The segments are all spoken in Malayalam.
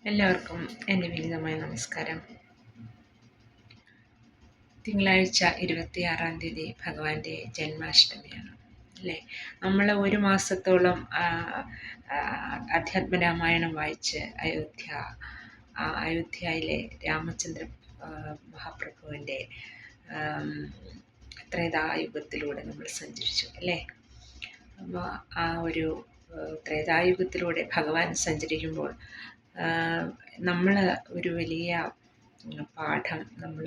എല്ലാവർക്കും എൻ്റെ വിനീതമായ നമസ്കാരം. തിങ്കളാഴ്ച 26-ാം തീയതി ഭഗവാന്റെ ജന്മാഷ്ടമിയാണ് അല്ലേ. നമ്മൾ ഒരു മാസത്തോളം അധ്യാത്മരാമായണം വായിച്ച് അയോധ്യയിലെ രാമചന്ദ്ര മഹാപ്രഭുവിൻ്റെ ത്രേതായുഗത്തിലൂടെ നമ്മൾ സഞ്ചരിച്ചു അല്ലേ. അപ്പോൾ ആ ഒരു ത്രേതായുഗത്തിലൂടെ ഭഗവാൻ സഞ്ചരിക്കുമ്പോൾ നമ്മൾ ഒരു വലിയ പാഠം നമ്മൾ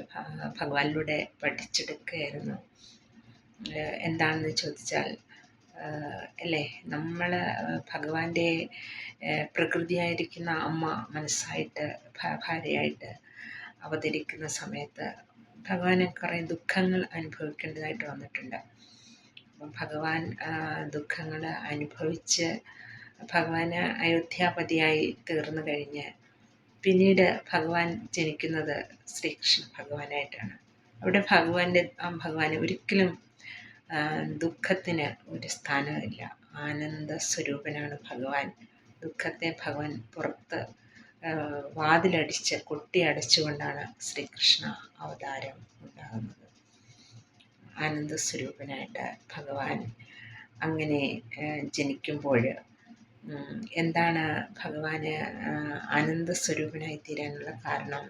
ഭഗവാനിലൂടെ പഠിച്ചെടുക്കുകയായിരുന്നു. എന്താണെന്ന് ചോദിച്ചാൽ അല്ലേ, നമ്മൾ ഭഗവാന്റെ പ്രകൃതിയായിരിക്കുന്ന അമ്മ മനസ്സായിട്ട് ഭാര്യയായിട്ട് അവതരിക്കുന്ന സമയത്ത് ഭഗവാനെ കുറേ ദുഃഖങ്ങൾ അനുഭവിക്കേണ്ടതായിട്ട് വന്നിട്ടുണ്ട്. അപ്പം ഭഗവാൻ ദുഃഖങ്ങൾ അനുഭവിച്ച് ഭഗവാന് അയോധ്യാപതിയായി തീർന്നു കഴിഞ്ഞ് പിന്നീട് ഭഗവാൻ ജനിക്കുന്നത് ശ്രീകൃഷ്ണ ഭഗവാനായിട്ടാണ്. അവിടെ ഭഗവാന് ഒരിക്കലും ദുഃഖത്തിന് ഒരു സ്ഥാനമില്ല. ആനന്ദ സ്വരൂപനാണ് ഭഗവാൻ. ദുഃഖത്തെ ഭഗവാൻ പുറത്ത് വാതിലടിച്ച് കൊട്ടിയടച്ചുകൊണ്ടാണ് ശ്രീകൃഷ്ണ അവതാരം ഉണ്ടാകുന്നത്. ആനന്ദ സ്വരൂപനായിട്ട് ഭഗവാൻ അങ്ങനെ ജനിക്കുമ്പോൾ എന്താണ് ഭഗവാന് ആനന്ദസ്വരൂപനായി തീരാനുള്ള കാരണം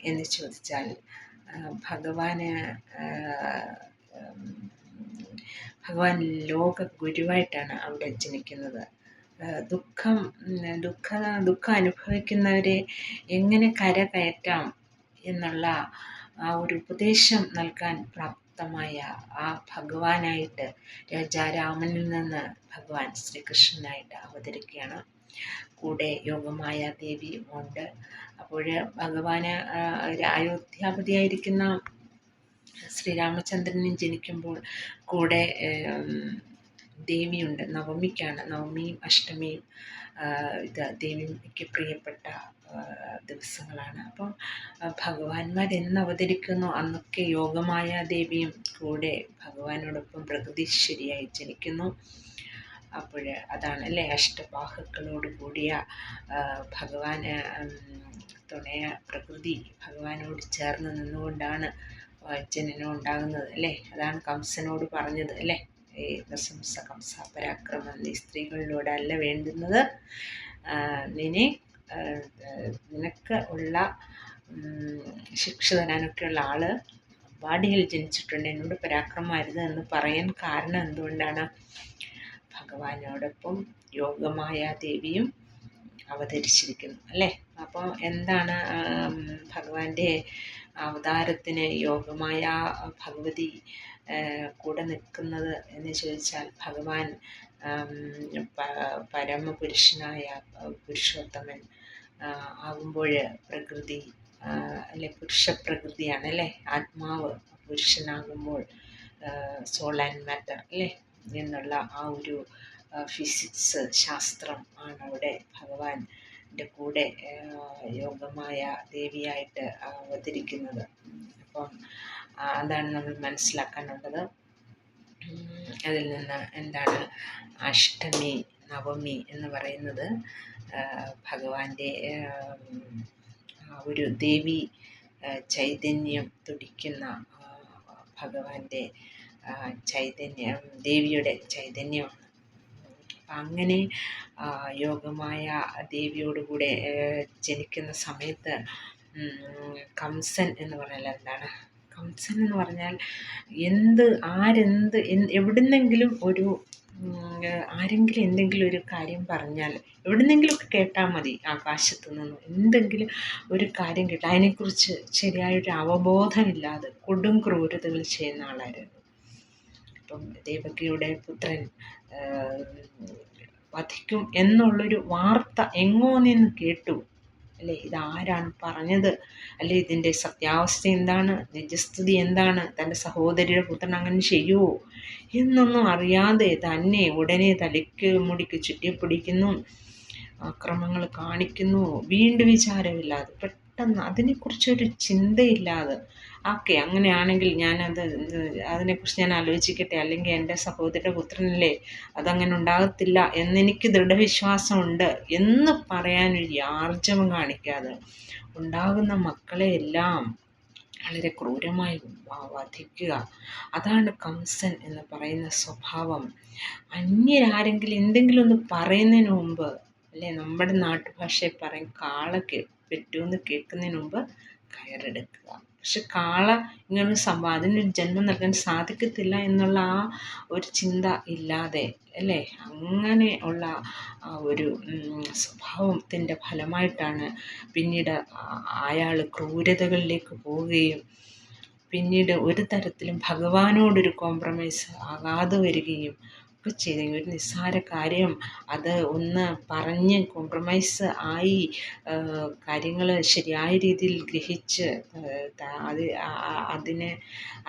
എന്ന് ചോദിച്ചാൽ, ഭഗവാൻ ലോക ഗുരുവായിട്ടാണ് അവിടെ ജനിക്കുന്നത്. ദുഃഖം അനുഭവിക്കുന്നവരെ എങ്ങനെ കരകയറ്റാം എന്നുള്ള ആ ഒരു ഉപദേശം നൽകാൻ പ്രാപ്തമായ ആ ഭഗവാനായിട്ട് രാജാരാമനിൽ നിന്ന് ഭഗവാൻ ശ്രീകൃഷ്ണനായിട്ട് അവതരിക്കുകയാണ്. കൂടെ യോഗമായ ദേവിയും ഉണ്ട്. അപ്പോൾ ഭഗവാന് അയോധ്യാപതിയായിരിക്കുന്ന ശ്രീരാമചന്ദ്രനും ജനിക്കുമ്പോൾ കൂടെ ദേവിയുണ്ട്. നവമിയും അഷ്ടമിയും ദേവിക്ക് പ്രിയപ്പെട്ട ദിവസങ്ങളാണ്. അപ്പം ഭഗവാന്മാർ എന്ന് അവതരിക്കുന്നു അന്നൊക്കെ യോഗമായ ദേവിയും കൂടെ ഭഗവാനോടൊപ്പം പ്രകൃതീശ്വരിയായി ജനിക്കുന്നു. അപ്പോൾ അതാണ് അല്ലേ, അഷ്ടബാഹുക്കളോട് കൂടിയ ഭഗവാന് തുണയ പ്രകൃതി ഭഗവാനോട് ചേർന്ന് നിന്നുകൊണ്ടാണ് ജനനം ഉണ്ടാകുന്നത് അല്ലേ. അതാണ് കംസനോട് പറഞ്ഞത് അല്ലേ, നസംസ കംസ പരാക്രമം, നീ സ്ത്രീകളിലൂടെയല്ല വേണ്ടുന്നത്, നിനക്ക് ഉള്ള ശിക്ഷ തരാനൊക്കെയുള്ള ആള് വാടിയിൽ ജനിച്ചിട്ടുണ്ട്, എന്നോട് പരാക്രമമായിരുന്നു എന്ന് പറയാൻ കാരണം എന്തുകൊണ്ടാണ്? ഭഗവാനോടൊപ്പം യോഗമായ ദേവിയും അവതരിച്ചിരിക്കുന്നു അല്ലേ. അപ്പോൾ എന്താണ് ഭഗവാന്റെ അവതാരത്തിന് യോഗമായ ഭഗവതി കൂടെ നിൽക്കുന്നത് എന്ന് ചോദിച്ചാൽ, ഭഗവാൻ പരമപുരുഷനായ പുരുഷോത്തമൻ ആകുമ്പോൾ പ്രകൃതി അല്ലെ പുരുഷപ്രകൃതിയാണ് അല്ലേ. ആത്മാവ് പുരുഷനാകുമ്പോൾ സോൾ ആൻഡ് മാറ്റർ അല്ലേ എന്നുള്ള ആ ഒരു ഫിസിക്സ് ശാസ്ത്രം ആണ് അവിടെ ഭഗവാന്റെ കൂടെ യോഗമായ ദേവിയായിട്ട് അവതരിക്കുന്നത്. അപ്പം അതാണ് നമ്മൾ മനസ്സിലാക്കാനുള്ളത്. അതിൽ നിന്ന് എന്താണ് അഷ്ടമി നവമി എന്ന് പറയുന്നത്? ഭഗവാന്റെ ഒരു ദേവി ചൈതന്യം തുടിക്കുന്ന ഭഗവാന്റെ ചൈതന്യം, ദേവിയുടെ ചൈതന്യമാണ്. അങ്ങനെ യോഗമായ ദേവിയോടുകൂടെ ജനിക്കുന്ന സമയത്ത് കംസൻ എന്ന് പറഞ്ഞാൽ എന്താണ്? കംസൻ എന്ന് പറഞ്ഞാൽ എവിടുന്നെങ്കിലും ആരെങ്കിലും എന്തെങ്കിലും ഒരു കാര്യം പറഞ്ഞാൽ എവിടുന്നെങ്കിലുമൊക്കെ കേട്ടാൽ മതി, ആകാശത്തു നിന്നും എന്തെങ്കിലും ഒരു കാര്യം കേട്ടാൽ അതിനെക്കുറിച്ച് ശരിയായൊരു അവബോധമില്ലാതെ കൊടും ക്രൂരതകൾ ചെയ്യുന്ന ആളായിരുന്നു. അപ്പം ദേവകിയുടെ പുത്രൻ വധിക്കും എന്നുള്ളൊരു വാർത്ത എങ്ങോ നിന്ന് കേട്ടു അല്ലേ. ഇതാരാണ് പറഞ്ഞത് അല്ലെ, ഇതിൻ്റെ സത്യാവസ്ഥ എന്താണ്, നിജസ്ഥിതി എന്താണ്, തൻ്റെ സഹോദരിയുടെ പുത്രൻ അങ്ങനെ ചെയ്യുമോ എന്നൊന്നും അറിയാതെ തന്നെ ഉടനെ തലയ്ക്ക് മുടിക്ക് ചുറ്റിപ്പിടിക്കുന്നു, ആക്രമങ്ങൾ കാണിക്കുന്നു. വീണ്ടും വിചാരമില്ലാതെ പെട്ടെന്ന് അതിനെക്കുറിച്ചൊരു ചിന്തയില്ലാതെ ഓക്കെ അങ്ങനെയാണെങ്കിൽ അതിനെക്കുറിച്ച് ഞാൻ ആലോചിക്കട്ടെ, അല്ലെങ്കിൽ എൻ്റെ സഹോദര പുത്രനല്ലേ, അതങ്ങനെ ഉണ്ടാകത്തില്ല എന്നെനിക്ക് ദൃഢവിശ്വാസമുണ്ട് എന്ന് പറയാനൊരു ആർജവം കാണിക്കാതെ ഉണ്ടാകുന്ന മക്കളെ എല്ലാം വളരെ ക്രൂരമായി വധിക്കുക. അതാണ് കംസൻ എന്ന് പറയുന്ന സ്വഭാവം. അന്യരാരെങ്കിലും എന്തെങ്കിലും ഒന്ന് പറയുന്നതിന് മുമ്പ്, അല്ലെ നമ്മുടെ നാട്ടുഭാഷയിൽ പറയും കാള പെറ്റൂന്ന് കേൾക്കുന്നതിന് മുമ്പ് കയറെടുക്കുക. പക്ഷെ കാള ഇങ്ങനൊരു സംഭവം അതിനൊരു ജന്മം നൽകാൻ സാധിക്കത്തില്ല എന്നുള്ള ആ ഒരു ചിന്ത ഇല്ലാതെ, അല്ലേ, അങ്ങനെ ഉള്ള ആ ഒരു സ്വഭാവത്തിൻ്റെ ഫലമായിട്ടാണ് പിന്നീട് അയാൾ ക്രൂരതകളിലേക്ക് പോവുകയും പിന്നീട് ഒരു തരത്തിലും ഭഗവാനോടൊരു കോംപ്രമൈസ് ആകാതെ വരികയും ഒക്കെ ചെയ്തു. ഒരു നിസ്സാര കാര്യം അത് ഒന്ന് പറഞ്ഞ് കോംപ്രമൈസ് ആയി കാര്യങ്ങൾ ശരിയായ രീതിയിൽ ഗ്രഹിച്ച്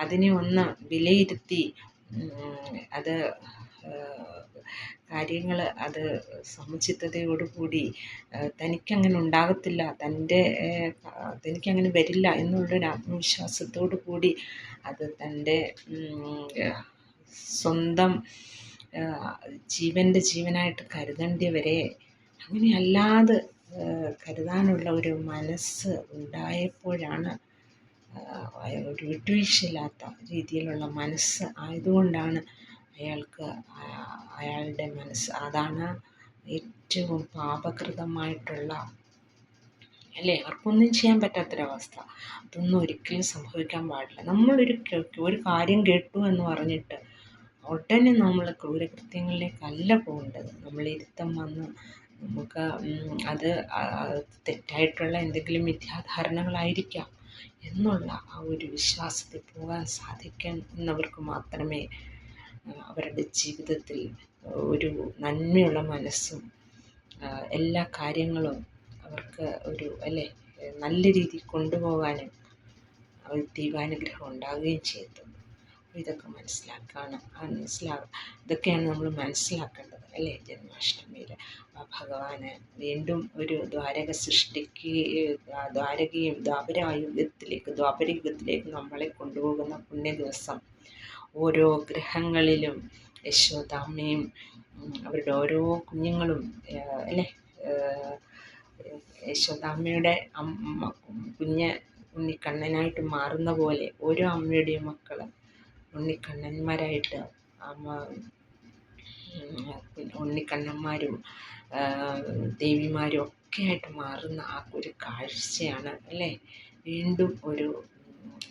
അതിനെ ഒന്ന് വിലയിരുത്തി അത് കാര്യങ്ങൾ അത് സമുചിതതയോടുകൂടി തനിക്കങ്ങനെ ഉണ്ടാകത്തില്ല, തനിക്കങ്ങനെ വരില്ല എന്നുള്ളൊരു ആത്മവിശ്വാസത്തോടു കൂടി അത് തൻ്റെ സ്വന്തം ജീവനായിട്ട് കരുതേണ്ടിയവരെ അങ്ങനെയല്ലാതെ കരുതാനുള്ള ഒരു മനസ്സ് ഉണ്ടായപ്പോഴാണ്, ഒരു വിട്ടുവീഴ്ചയില്ലാത്ത രീതിയിലുള്ള മനസ്സ് ആയതുകൊണ്ടാണ് അയാളുടെ മനസ്സ് അതാണ് ഏറ്റവും പാപകൃതമായിട്ടുള്ള, അല്ലേ, ആർക്കൊന്നും ചെയ്യാൻ പറ്റാത്തൊരവസ്ഥ. അതൊന്നും ഒരിക്കലും സംഭവിക്കാൻ പാടില്ല. ഒരു കാര്യം കേട്ടു എന്ന് പറഞ്ഞിട്ട് ഉടനെ നമ്മൾ ക്രൂരകൃത്യങ്ങളിലേക്കല്ല പോകേണ്ടത്. ഇരുത്തം വന്ന് നമുക്ക് അത് തെറ്റായിട്ടുള്ള എന്തെങ്കിലും മിഥ്യാധാരണകളായിരിക്കാം എന്നുള്ള ആ ഒരു വിശ്വാസത്തിൽ പോകാൻ സാധിക്കുന്നവർക്ക് മാത്രമേ അവരുടെ ജീവിതത്തിൽ ഒരു നന്മയുള്ള മനസ്സും എല്ലാ കാര്യങ്ങളും അവർക്ക് നല്ല രീതിയിൽ കൊണ്ടുപോകാനും ദൈവാനുഗ്രഹം ഉണ്ടാവുകയും ചെയ്തു. ഇതൊക്കെ ഇതൊക്കെയാണ് നമ്മൾ മനസ്സിലാക്കേണ്ടത്, അല്ലേ. ജന്മാഷ്ടമിയിൽ ഭഗവാന് വീണ്ടും ഒരു ദ്വാരകയും ദ്വാപരയുഗത്തിലേക്ക് നമ്മളെ കൊണ്ടുപോകുന്ന പുണ്യ ദിവസം. ഓരോ ഗ്രഹങ്ങളിലും യശോദാമ്മയും അവരുടെ ഓരോ കുഞ്ഞുങ്ങളും, അല്ലേ, യശോദാമ്മയുടെ ഉണ്ണിക്കണ്ണനായിട്ട് മാറുന്ന പോലെ ഓരോ അമ്മയുടെയും മക്കൾ ഉണ്ണിക്കണ്ണന്മാരായിട്ട് ഉണ്ണിക്കണ്ണന്മാരും ദേവിമാരും ഒക്കെ ആയിട്ട് മാറുന്ന ആ ഒരു കാഴ്ചയാണ്, അല്ലേ. വീണ്ടും ഒരു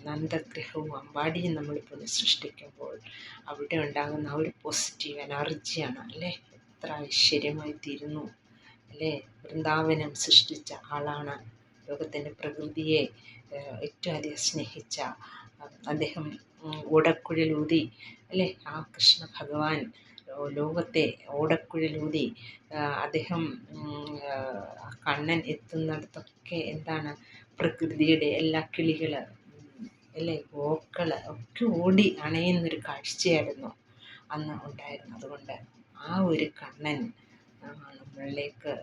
നന്ദഗ്രഹവും അമ്പാടിയും നമ്മളിപ്പോൾ സൃഷ്ടിക്കുമ്പോൾ അവിടെ ഉണ്ടാകുന്ന ആ ഒരു പോസിറ്റീവ് എനർജിയാണ്, അല്ലേ, എത്ര ഐശ്വര്യമായി തീരുന്നു, അല്ലേ. വൃന്ദാവനം സൃഷ്ടിച്ച ആളാണ്, ലോകത്തിൻ്റെ പ്രകൃതിയെ ഏറ്റവും അധികം സ്നേഹിച്ച അദ്ദേഹം ഓടക്കുഴലൂതി, അല്ലേ, ആ കൃഷ്ണ ഭഗവാൻ ലോകത്തെ ഓടക്കുഴലൂതി അദ്ദേഹം കണ്ണൻ എത്തുന്നിടത്തൊക്കെ എന്താണ് പ്രകൃതിയുടെ എല്ലാ കിളികൾ, അല്ലേ, പൂക്കൾ ഒക്കെ ഓടി അണയുന്നൊരു കാഴ്ചയായിരുന്നു അന്ന് ഉണ്ടായിരുന്നു. അതുകൊണ്ട് ആ ഒരു കണ്ണൻ നമ്മളിലേക്ക്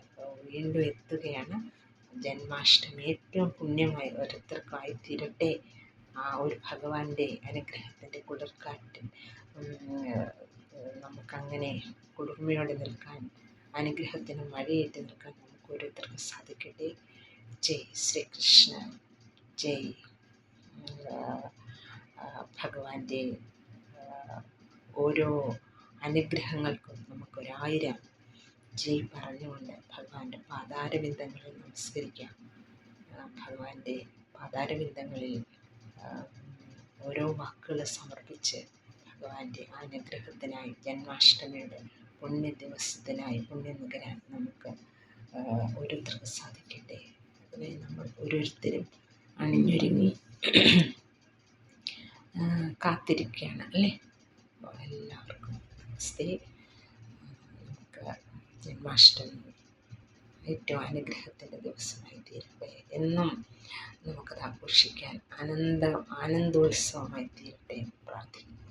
വീണ്ടും എത്തുകയാണ്. ജന്മാഷ്ടമി ഏറ്റവും പുണ്യമായി ഓരോരുത്തർക്കായി തീരട്ടെ. ആ ഒരു ഭഗവാന്റെ അനുഗ്രഹത്തിൻ്റെ കുളിർക്കാറ്റ് നമുക്കങ്ങനെ കുളിർമയോടെ നിൽക്കാൻ, അനുഗ്രഹത്തിന് മഴയേറ്റ് നിൽക്കാൻ നമുക്ക് ഓരോരുത്തർക്കും സാധിക്കട്ടെ. ജയ് ശ്രീകൃഷ്ണ. ജയ് ഭഗവാന്റെ ഓരോ അനുഗ്രഹങ്ങൾക്കും നമുക്കൊരായിരം ജയ് പറഞ്ഞുകൊണ്ട് ഭഗവാന്റെ പാതാരവിന്ദങ്ങളിൽ നമസ്കരിക്കാം. ഭഗവാന്റെ പാതാരവിന്ദങ്ങളിൽ ഓരോ വാക്കുകൾ സമർപ്പിച്ച് ഭഗവാന്റെ അനുഗ്രഹത്തിനായി ജന്മാഷ്ടമിയുടെ പുണ്യ ദിവസത്തിനായി പുണ്യം നുകരാൻ നമുക്ക് ഓരോരുത്തർക്കും സാധിക്കട്ടെ. അതിനായി നമ്മൾ ഓരോരുത്തരും അണിഞ്ഞൊരുങ്ങി കാത്തിരിക്കുകയാണ്, അല്ലേ. എല്ലാവർക്കും നമസ്തേ. നമുക്ക് ജന്മാഷ്ടമി ഏറ്റവും അനുഗ്രഹത്തിൻ്റെ ദിവസമായി തീരട്ടെ. എന്നും നമുക്കത് ആഘോഷിക്കാൻ ആനന്ദോത്സവമായി തീരട്ടെ എന്ന് പ്രാർത്ഥിക്കുന്നു.